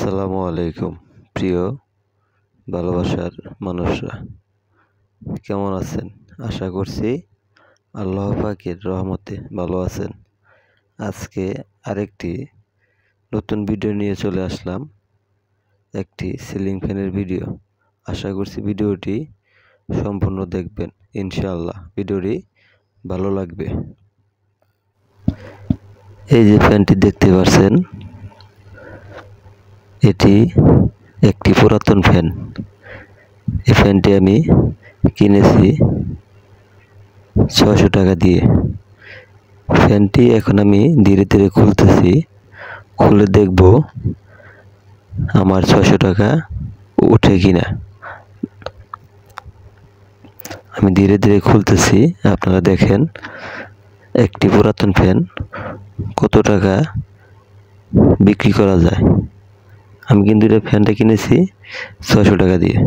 আসসালামু আলাইকুম প্রিয় ভালোবাসার মানুষরা, কেমন আছেন? আশা করছি আল্লাহ পাকের রহমতে ভালো আছেন। আজকে আরেকটি নতুন ভিডিও নিয়ে চলে আসলাম, একটি সিলিং ফ্যানের ভিডিও। আশা করছি ভিডিওটি সম্পূর্ণ দেখবেন, ইনশাআল্লাহ ভিডিওটি ভালো লাগবে। এই যে ফ্যানটি দেখতে পাচ্ছেন, এটি একটি পুরাতন ফ্যান। এই ফ্যানটি আমি কিনেছি 600 টাকা দিয়ে। ফ্যানটি এখন আমি ধীরে ধীরে খুলতেছি, খুলে দেখব আমার 600 টাকা উঠে কিনা। আমি ধীরে ধীরে খুলতেছি, আপনারা দেখেন একটি পুরাতন ফ্যান কত টাকা বিক্রি করা যায়। আমি কিন্তু এটা ফ্যানটা কিনেছি 600 টাকা দিয়ে।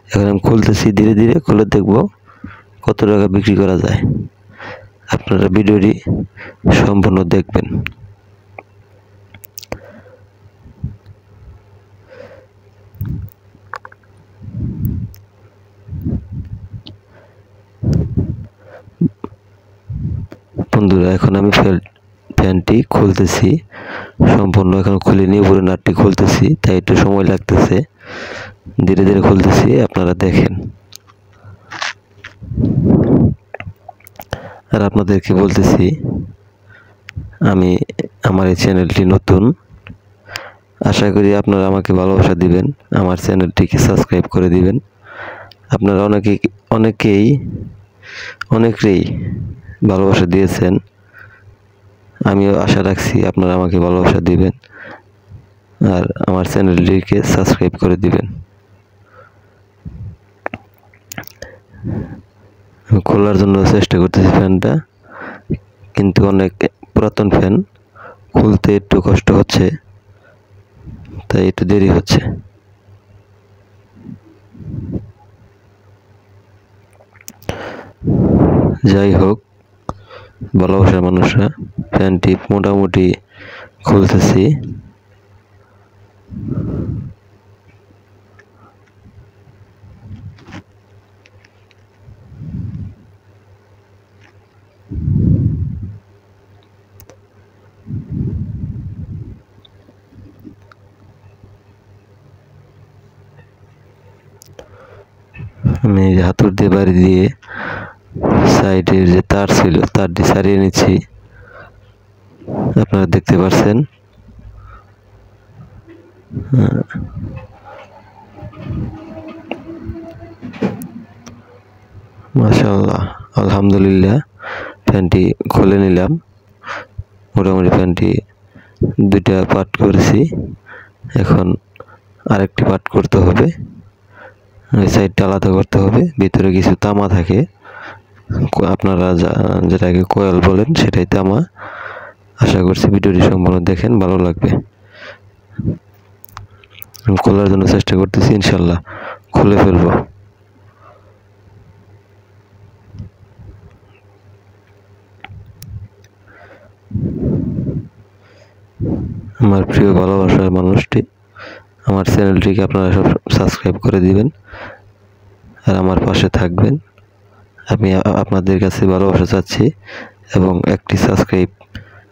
এখন আমি খুলতেছি, ধীরে ধীরে খুলে দেখব কত টাকা বিক্রি করা যায়। আপনারা ভিডিওটি সম্পূর্ণ দেখবেন। বন্ধুরা, এখন আমি ফ্যানটি খুলতেছি সম্পূর্ণ। এখন খুলিনি, উপরে নাটটি খুলতেছি, তাই একটু সময় লাগতেছে। ধীরে ধীরে খুলতেছি, আপনারা দেখেন। আর আপনাদেরকে বলতেছি, আমি আমার এই চ্যানেলটি নতুন, আশা করি আপনারা আমাকে ভালোবাসা দিবেন, আমার চ্যানেলটিকে সাবস্ক্রাইব করে দিবেন। আপনারা অনেকেই ভালোবাসা দিয়েছেন, আমিও আশা রাখছি আপনারা আমাকে ভালোবাসা দিবেন আর আমার চ্যানেলটিকে সাবস্ক্রাইব করে দিবেন। আমি খোলার জন্য চেষ্টা করতেছি ফ্যানটা, কিন্তু অনেক পুরাতন ফ্যান, খুলতে একটু কষ্ট হচ্ছে, তাই একটু দেরি হচ্ছে। যাই হোক, ভালোবাসার মানুষরা, ফ্যানটি মোটামুটি খুলতেছি। আমি হাতুড় দিয়ে বাড়ি দিয়ে সাইডের যে তার ছিল, তারটি সারিয়ে নিচ্ছি। আপনারা দেখতে পাচ্ছেন। মাশাআল্লাহ, আলহামদুলিল্লাহ, ফ্যানটি খুলে নিলাম। মোটামুটি ফ্যানটি 2টা পার্ট করেছি, এখন আরেকটি পার্ট করতে হবে। ওই সাইডটা আলাদা করতে হবে, ভিতরে কিছু তামা থাকে, আপনারা যেটাকে কয়েল বলেন, সেটাই তামা। আশা করছি ভিডিওটি সম্পূর্ণ দেখেন, ভালো লাগবে। আমি খোলার জন্য চেষ্টা করতেছি, ইনশাল্লাহ খুলে ফেলবো। আমার প্রিয় ভালোবাসার মানুষটি, আমার চ্যানেলটিকে আপনারা সব সাবস্ক্রাইব করে দিবেন আর আমার পাশে থাকবেন। আমি আপনাদের কাছে ভালোবাসা চাচ্ছি এবং একটি সাবস্ক্রাইব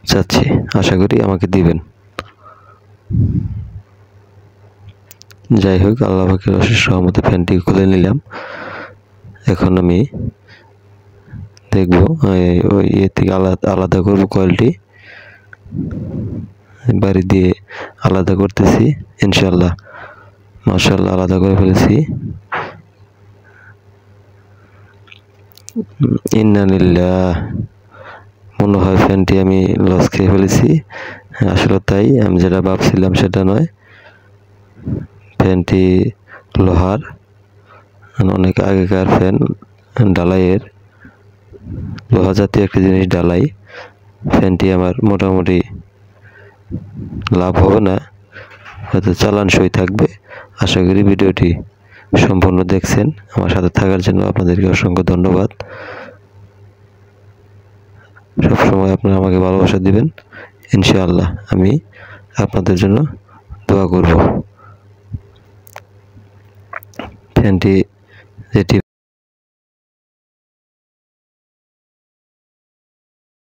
চাচ্ছি, আশা করি আমাকে দিবেন। যাই হোক, আল্লাহ পাকের অশেষ রহমতে ফ্যানটি খুলে নিলাম। এখন আমি দেখবো ওই থেকে আলাদা করবো কয়েলটি, বাড়ি দিয়ে আলাদা করতেছি ইনশাল্লাহ। মাশাআল্লাহ, আলাদা করে ফেলেছি। ইন্নালিল্লাহ, মনে হয় ফ্যানটি আমি লস খেয়ে ফেলেছি। আসলে তাই, আমি যেটা ভাবছিলাম সেটা নয়। ফ্যানটি লোহার, অনেক আগেকার ফ্যান, ডালাইয়ের, লোহা জাতীয় একটি জিনিস ডালাই। ফ্যানটি আমার মোটামুটি লাভ হবে না, হয়তো চালান সই থাকবে। আশা করি ভিডিওটি সম্পূর্ণ দেখছেন। আমার সাথে থাকার জন্য আপনাদেরকে অসংখ্য ধন্যবাদ। সবসময় আপনারা আমাকে ভালোবাসা দিবেন, ইনশাআল্লাহ আমি আপনাদের জন্য দোয়া করব। ফ্যানটি যেটি